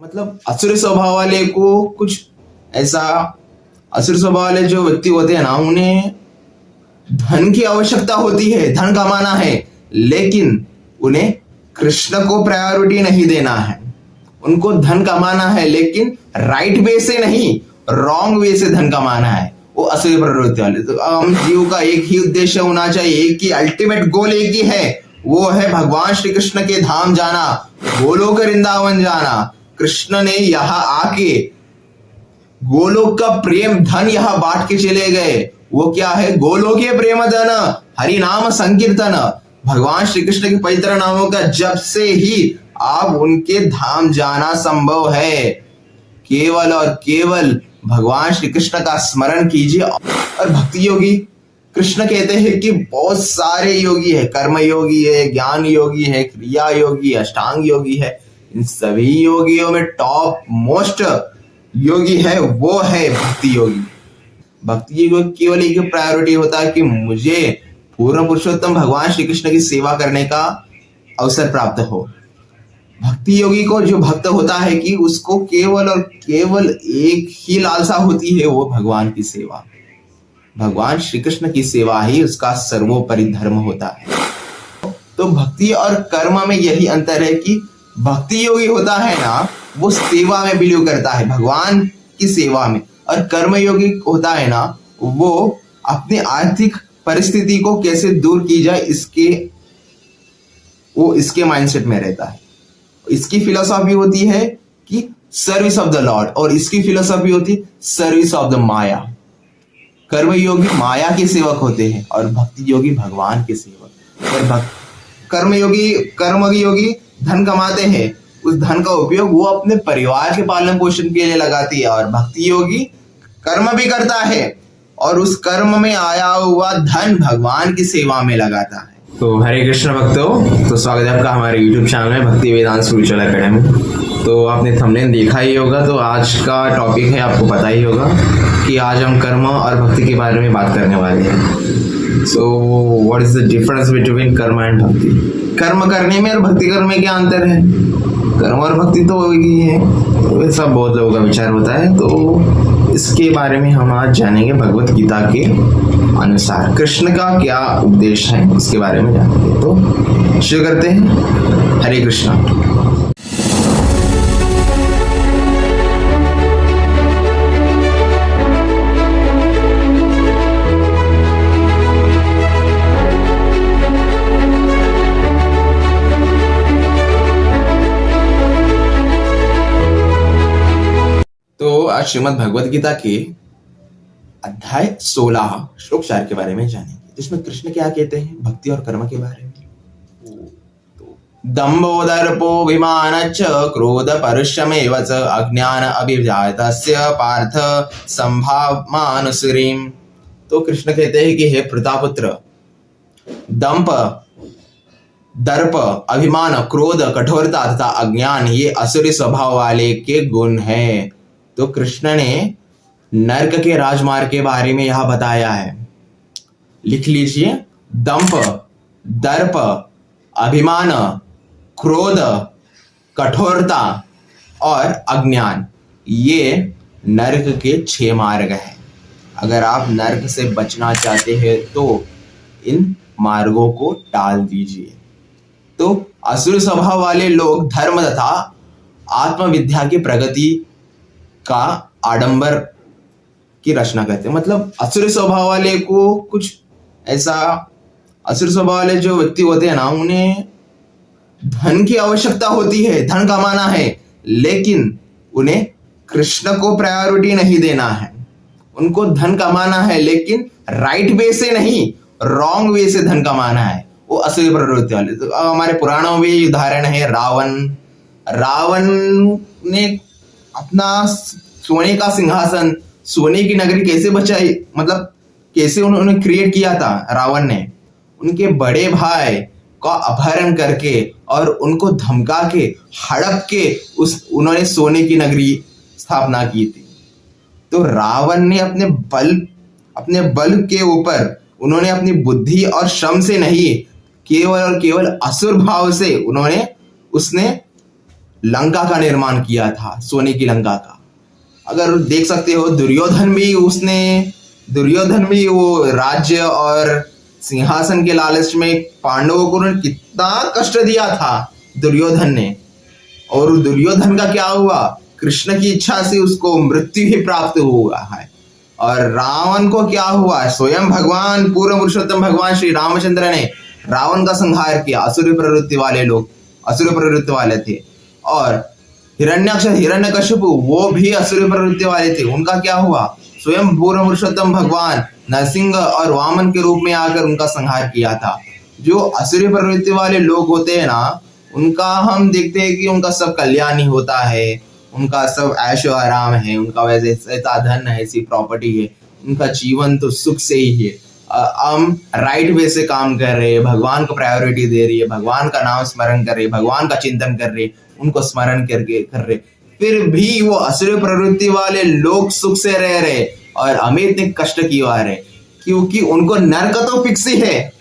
मतलब असुर स्वभाव वाले को कुछ ऐसा असुर स्वभाव वाले जो व्यक्ति होते हैं ना, उन्हें धन की आवश्यकता होती है, धन कमाना है, लेकिन उन्हें कृष्ण को प्रायोरिटी नहीं देना है। उनको धन कमाना है लेकिन राइट वे से नहीं, रॉन्ग वे से धन कमाना है। वो असुर प्रवृत्ति वाले। तो हम जीव का एक ही उद्देश्य होना चाहिए, एक ही अल्टीमेट गोल एक ही है, वो है भगवान श्री कृष्ण के धाम जाना, गोलोक वृंदावन जाना। कृष्ण ने यहाँ आके गोलोक का प्रेम धन यहाँ बांट के चले गए। वो क्या है? गोलोकीय प्रेम धन, हरि नाम संकीर्तन। भगवान श्री कृष्ण के पवित्र नामों का जप से ही आप उनके धाम जाना संभव है। केवल और केवल भगवान श्री कृष्ण का स्मरण कीजिए। और भक्ति योगी, कृष्ण कहते हैं कि बहुत सारे योगी है, कर्म योगी है, ज्ञान योगी है, क्रिया योगी, अष्टांग योगी है। इन सभी योगियों में टॉप मोस्ट योगी है वो है भक्ति योगी। भक्ति योगी केवल एक प्रायोरिटी होता है कि मुझे पूर्ण पुरुषोत्तम भगवान श्री कृष्ण की सेवा करने का अवसर प्राप्त हो। भक्ति योगी को जो भक्त होता है कि उसको केवल और केवल एक ही लालसा होती है, वो भगवान की सेवा। भगवान श्री कृष्ण की सेवा ही उसका सर्वोपरि धर्म होता है। तो भक्ति और कर्म में यही अंतर है कि भक्ति योगी होता है ना, वो सेवा में बिलीव करता है, भगवान की सेवा में। और कर्म योगी होता है ना, वो अपनी आर्थिक परिस्थिति को कैसे दूर की जाए इसके माइंडसेट में रहता है। इसकी फिलोसॉफी होती है कि सर्विस ऑफ द लॉर्ड, और इसकी फिलोसॉफी होती है सर्विस ऑफ द माया। कर्म योगी माया के सेवक होते हैं और भक्ति योगी भगवान के सेवक। और कर्म योगी धन कमाते हैं, उस धन का उपयोग वो अपने परिवार के पालन पोषण के लिए लगाती है। और भक्ति योगी कर्म भी करता है और उस कर्म में आया हुआ धन भगवान की सेवा में लगाता है। तो हरे कृष्ण भक्तों, तो स्वागत है आपका हमारे YouTube चैनल में भक्ति वेदांत स्पिरिचुअल एकेडमी। तो आपने थंबनेल देखा ही होगा, तो आज का टॉपिक है, आपको पता ही होगा कि आज हम कर्म और भक्ति के बारे में बात करने वाले हैं। So what is the difference between कर्म एंड भक्ति? कर्म करने में और भक्ति करने में क्या अंतर है? कर्म और भक्ति तो वही है, तो ऐसा बहुत लोगों का विचार होता है। तो इसके बारे में हम आज जानेंगे भगवत गीता के अनुसार कृष्ण का क्या उपदेश है, इसके बारे में जानेंगे। तो शुरू करते हैं। हरे कृष्णा। तो आज श्रीमद् भगवत गीता के अध्याय 16 श्लोक 4 के बारे में जानेंगे, जिसमें कृष्ण क्या कहते हैं भक्ति और कर्म के बारे में। दंभो दर्पोऽभिमानश्च क्रोध परुषमेव च अज्ञान अभिजातस्य पार्थ संभावमानुसरीम्। तो कृष्ण कहते हैं कि हे प्रतापुत्र, दंभ, दर्प, अभिमान, क्रोध, कठोरता तथा अज्ञान ये असुरी स्वभाव वाले के गुण हैं। तो कृष्ण ने नरक के राजमार्ग के बारे में यह बताया है। लिख लीजिए, दंभ, दर्प, अभिमान, क्रोध, कठोरता और अज्ञान ये नरक के 6 मार्ग हैं। अगर आप नरक से बचना चाहते हैं तो इन मार्गों को टाल दीजिए। तो असुर स्वभाव वाले लोग धर्म तथा आत्मविद्या की प्रगति का आडंबर की रचना करते हैं। मतलब असुर स्वभाव वाले को कुछ ऐसा, असुर स्वभाव वाले जो व्यक्ति होते हैं ना, उन्हें धन की आवश्यकता होती है, धन कमाना है, लेकिन उन्हें कृष्ण को प्रायोरिटी नहीं देना है। उनको धन कमाना है लेकिन राइट वे से नहीं, रॉन्ग वे से धन कमाना है, वो असुर प्रवृत्ति वाले। तो हमारे पुराणों में उदाहरण है रावण ने अपना सोने का सिंहासन, सोने की नगरी कैसे बचाई, मतलब कैसे उन्होंने क्रिएट किया था। रावण ने उनके बड़े भाई का अपहरण करके और उनको धमका के, हड़प के उन्होंने सोने की नगरी स्थापना की थी। तो रावण ने अपने बल के ऊपर, उन्होंने अपनी बुद्धि और श्रम से नहीं, केवल और केवल असुर भाव से उसने लंका का निर्माण किया था, सोने की लंका का। अगर देख सकते हो दुर्योधन भी वो राज्य और सिंहासन के लालच में पांडवों को कितना कष्ट दिया था दुर्योधन ने। और दुर्योधन का क्या हुआ, कृष्ण की इच्छा से उसको मृत्यु ही प्राप्त हुआ है। और रावण को क्या हुआ, स्वयं भगवान पूर्ण पुरुषोत्तम भगवान श्री रामचंद्र ने रावण का संहार किया। असुर प्रवृत्ति वाले थे। और हिरण्यकशिपु वो भी असुर प्रवृत्ति वाले थे। उनका क्या हुआ, स्वयं पूर्ण पुरुषोत्तम भगवान नरसिंह और वामन के रूप में आकर उनका संहार किया था। जो असुर प्रवृत्ति वाले लोग होते हैं ना, उनका हम देखते हैं कि उनका सब कल्याण ही होता है, उनका सब ऐशो आराम है, उनका वैसे ऐसा धन है, ऐसी प्रॉपर्टी है, उनका जीवन तो सुख से ही है। हम राइट वे से काम कर रहे हैं, भगवान को प्रायोरिटी दे रही है, भगवान का नाम स्मरण कर रहे, भगवान का चिंतन कर रहे, उनको स्मरण करके कर रहे, फिर भी वो असुर प्रवृत्ति वाले लोग सुख से रह रहे और हमें इतने कष्ट क्यों आ रहे, क्योंकि उनको नरक तो फिक्स ही है।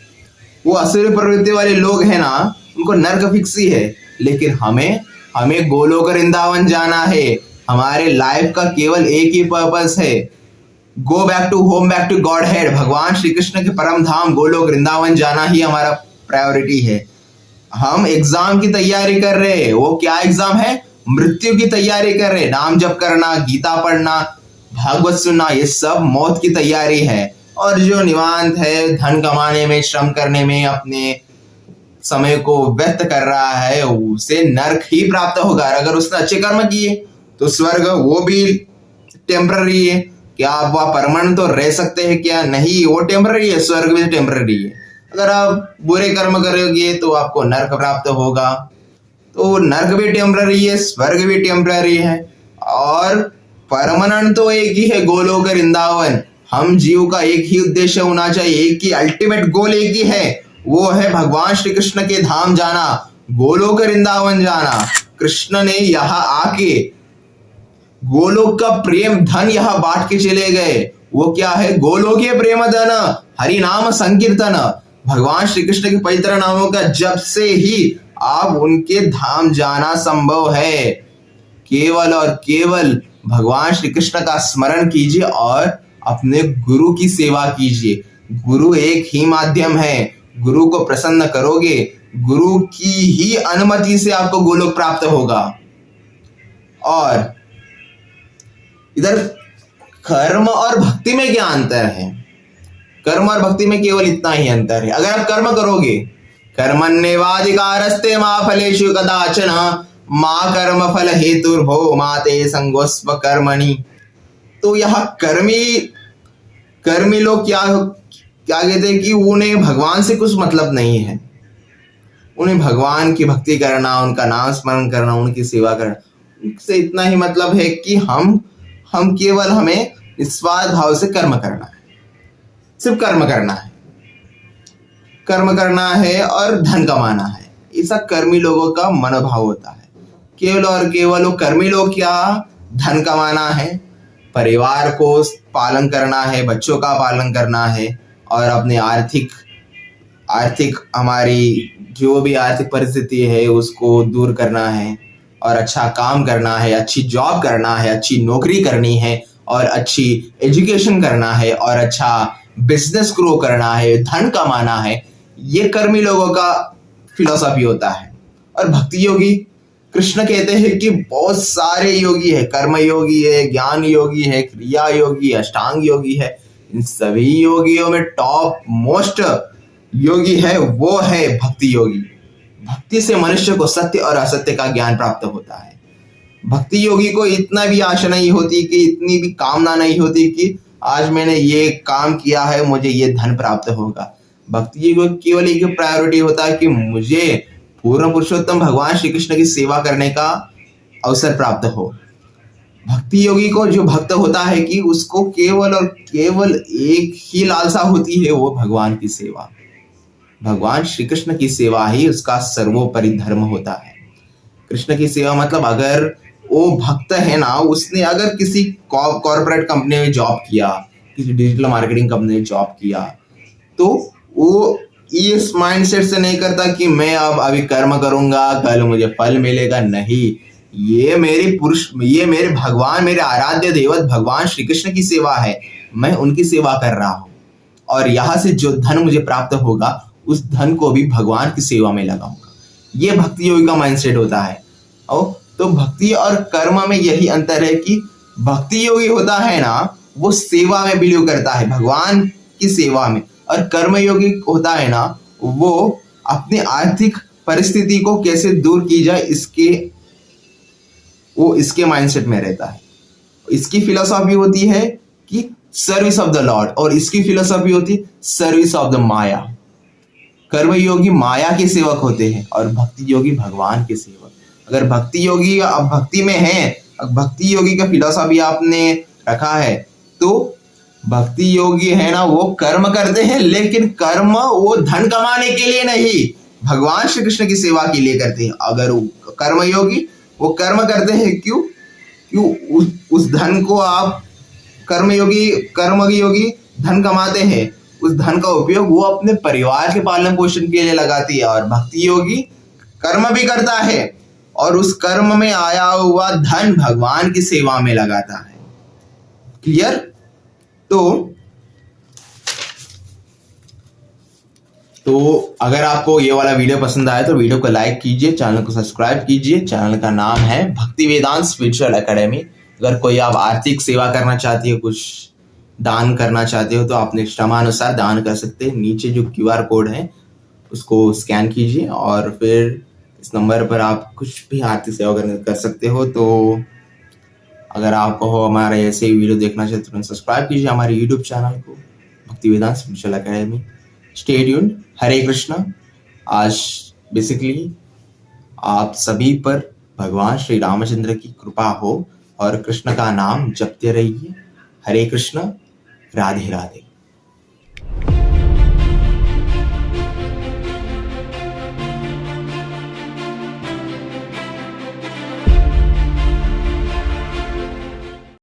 वो असुर प्रवृत्ति वाले लोग हैं ना, उनको नरक फिक्स ही है। लेकिन हमें गोलोक वृंदावन जाना है। हमारे लाइफ का केवल एक ही पर्पस है, go back to home, back to godhead. भगवान श्री कृष्ण के परम धाम गोलोक वृंदावन जाना ही हमारा प्रायोरिटी है। हम एग्जाम की तैयारी कर रहे हैं, वो क्या एग्जाम है, मृत्यु की तैयारी कर रहे हैं। नाम जप करना, गीता पढ़ना, भागवत सुनना, ये सब मौत की तैयारी है। और जो निवांत है, धन कमाने में, श्रम करने में अपने समय को व्यर्थ कर रहा है, उसे नरक ही प्राप्त होगा। अगर उसने अच्छे कर्म किए तो स्वर्ग वो भी टेम्पररी है। क्या आप वह परमानेंट तो रह सकते हैं क्या, नहीं, वो टेम्पररी है, स्वर्ग भी टेम्पररी है। अगर आप बुरे कर्म करोगे तो आपको नरक प्राप्त होगा। तो नरक भी टेम्पररी है, स्वर्ग भी टेम्पररी है, और परमानेंट तो एक ही है, गोलोक वृंदावन। हम जीव का एक ही उद्देश्य होना चाहिए, एक ही अल्टीमेट गोल एक ही है, वो है भगवान श्री कृष्ण के धाम जाना, गोलोक वृंदावन जाना। कृष्ण ने यहाँ आके गोलोक का प्रेम धन यहाँ बांट के चले गए। वो क्या है, गोलोकीय प्रेम धन, हरि नाम संकीर्तन। भगवान श्री कृष्ण के पवित्र नामों का जप से ही आप उनके धाम जाना संभव है। केवल और केवल भगवान श्री कृष्ण का स्मरण कीजिए और अपने गुरु की सेवा कीजिए। गुरु एक ही माध्यम है, गुरु को प्रसन्न करोगे, गुरु की ही अनुमति से आपको गोलोक प्राप्त होगा। और इधर कर्म और भक्ति में क्या अंतर है, कर्म और भक्ति में केवल इतना ही अंतर है। अगर आप कर्म करोगे, कर्मण्येवाधिकारस्ते मा फलेषु कदाचन मा कर्म फल हेतुर्भो मा ते संगोस्व कर्मणि। तो यहाँ कर्मी लोग क्या कहते हैं कि उन्हें भगवान से कुछ मतलब नहीं है, उन्हें भगवान की भक्ति करना, उनका नाम स्मरण करना, उनकी सेवा करना, उससे इतना ही मतलब है कि हमें निस्वार्थ भाव से कर्म करना है, सिर्फ कर्म करना है और धन कमाना है। ऐसा कर्मी लोगों का मनोभाव होता है। केवल और केवल वो कर्मी लोग क्या, धन कमाना है, परिवार को पालन करना है, बच्चों का पालन करना है, और अपने आर्थिक हमारी जो भी आर्थिक परिस्थिति है उसको दूर करना है, और अच्छा काम करना है, अच्छी जॉब करना है, अच्छी नौकरी करनी है, और अच्छी एजुकेशन करना है, और अच्छा बिजनेस ग्रो करना है, धन कमाना है। ये कर्मी लोगों का फिलॉसफी होता है। और भक्ति योगी, कृष्ण कहते हैं कि बहुत सारे योगी है, कर्म योगी है, ज्ञान योगी है, क्रिया योगी, अष्टांग योगी है। इन सभी योगियों में टॉप मोस्ट योगी है वो है भक्ति योगी। भक्ति से मनुष्य को सत्य और असत्य का ज्ञान प्राप्त होता है। भक्ति योगी को इतना भी आशा नहीं होती, कि इतनी भी कामना नहीं होती कि आज मैंने ये काम किया है, मुझे ये धन प्राप्त होगा। भक्ति योगी को केवल एक प्रायोरिटी होता है कि मुझे पूर्ण पुरुषोत्तम भगवान श्री कृष्ण की सेवा करने का अवसर प्राप्त हो। भक्ति योगी को जो भक्त होता है कि उसको केवल और केवल एक ही लालसा होती है, वो भगवान की सेवा, भगवान श्री कृष्ण की सेवा ही उसका सर्वोपरि धर्म होता है। कृष्ण की सेवा मतलब, अगर वो भक्त है ना, उसने अगर किसी कॉर्पोरेट कंपनी में जॉब किया, किसी डिजिटल मार्केटिंग कंपनी में जॉब किया, तो वो इस माइंडसेट से नहीं करता कि मैं अब अभी कर्म करूंगा, कल मुझे फल मिलेगा। नहीं, ये मेरे भगवान, मेरे आराध्य देवत भगवान श्री कृष्ण की सेवा है, मैं उनकी सेवा कर रहा हूँ और यहाँ से जो धन मुझे प्राप्त होगा उस धन को भी भगवान की सेवा में लगाऊंगा। ये भक्ति योगी का माइंडसेट होता है। तो भक्ति और कर्म में यही अंतर है कि भक्ति योगी होता है ना, वो सेवा में बिलीव करता है, भगवान की सेवा में, और कर्म योगी होता है ना, वो अपनी आर्थिक परिस्थिति को कैसे दूर की जाए इसके माइंडसेट में रहता है। इसकी फिलोसॉफी होती है कि सर्विस ऑफ द लॉर्ड, और इसकी फिलोसॉफी होती है सर्विस ऑफ द माया। कर्म योगी माया के सेवक होते हैं और भक्ति योगी भगवान के सेवक। अगर भक्ति योगी अब भक्ति में है, भक्ति योगी का फिलोसॉफी आपने रखा है, तो भक्ति योगी है ना, वो कर्म करते हैं, लेकिन कर्म वो धन कमाने के लिए नहीं, भगवान श्री कृष्ण की सेवा के लिए करते हैं। अगर कर्म योगी वो कर्म करते हैं, क्यों उस धन को आप कर्म योगी धन कमाते हैं, उस धन का उपयोग वो अपने परिवार के पालन पोषण के लिए लगाती है, और भक्ति योगी कर्म भी करता है और उस कर्म में आया हुआ धन भगवान की सेवा में लगाता है। क्लियर? तो अगर आपको ये वाला वीडियो पसंद आया तो वीडियो को लाइक कीजिए, चैनल को सब्सक्राइब कीजिए। चैनल का नाम है भक्ति वेदांत स्पिरिचुअल एकेडमी। अगर कोई आप आर्थिक सेवा करना चाहती हो, कुछ दान करना चाहते हो, तो आप अपने क्षमानुसार दान कर सकते हैं। नीचे जो QR कोड है उसको स्कैन कीजिए और फिर इस नंबर पर आप कुछ भी आर्थिक सेवा कर सकते हो। तो अगर आपको हमारे ऐसे वीडियो देखना चाहिए तो सब्सक्राइब कीजिए हमारे यूट्यूब चैनल को Bhakti Vedanta spiritual academy. Stay tuned. Hare Krishna. आज बेसिकली आप सभी पर भगवान श्री रामचंद्र की कृपा हो और कृष्ण का नाम जपते रहिए। हरे कृष्ण, राधे राधे।